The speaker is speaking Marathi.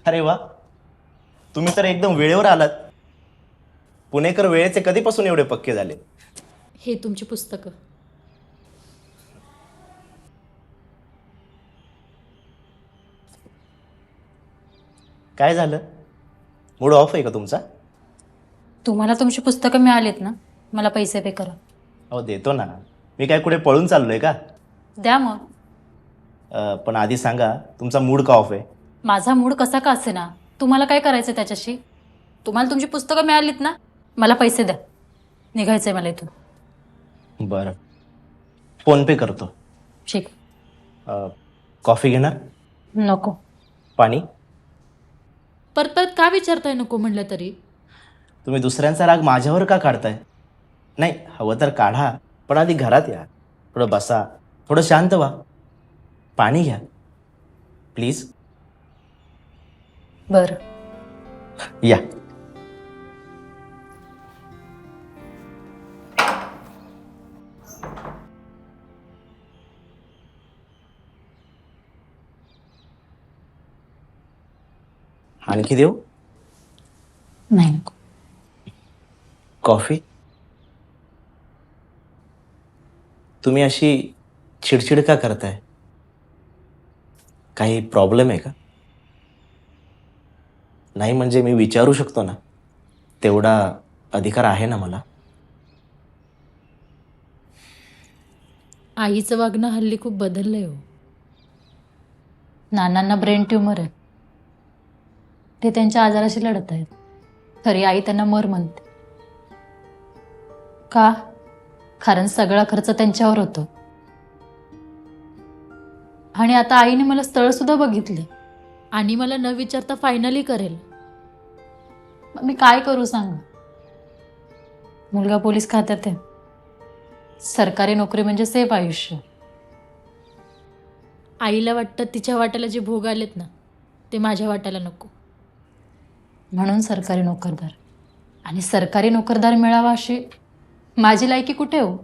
अरे वा, तुम्ही तर एकदम वेळेवर आलात. पुणेकर वेळेचे कधीपासून एवढे पक्के झाले? हे तुमची पुस्तकं. काय झालं? मूड ऑफ आहे का तुमचा? तुम्हाला तुमची पुस्तकं मिळालीत ना, मला पैसे पे करा. अहो देतो ना. मी काय कुठे पळून चाललोय का? द्या मग. पण आधी सांगा तुमचा मूड का ऑफ आहे? माझा मूड कसा का असेना, तुम्हाला काय करायचं त्याच्याशी? तुम्हाला तुमची पुस्तकं मिळालीत ना, मला पैसे द्या. निघायचंय मला इथून. बरं, फोन पे करतो. ठीक. कॉफी घेणार? नको. पाणी? परत परत का विचारताय नको म्हणलं तरी? तुम्ही दुसऱ्यांचा राग माझ्यावर का काढताय? नाही, हवं तर काढा, पण आधी घरात या. थोडं बसा, थोडं शांत व्हा. पाणी घ्या प्लीज. बरं. या. आणखी देऊ? नाही नको. कॉफी? तुम्ही अशी चिडचिड का करताय? काही प्रॉब्लेम आहे का? नाही म्हणजे मी विचारू शकतो ना, तेवढा अधिकार आहे ना मला. आईचं वागणं हल्ली खूप बदललंय हो. नानांना ब्रेन ट्यूमर आहे. ते त्यांच्या आजाराशी लढत आहेत. खरी आई त्यांना मर म्हणते. का? कारण सगळा खर्च त्यांच्यावर होतो. आणि आता आईने मला स्थळ सुद्धा बघितले आणि मला न विचारता फायनली करेल. मग मी काय करू सांगा? मुलगा पोलीस खात्यात आहे. सरकारी नोकरी म्हणजे सेफ आयुष्य. आईला वाटतं तिच्या वाट्याला जे भोग आलेत ना, ते माझ्या वाट्याला नको. म्हणून सरकारी नोकरदार. आणि सरकारी नोकरदार मिळावा अशी माझी लायकी कुठे हो?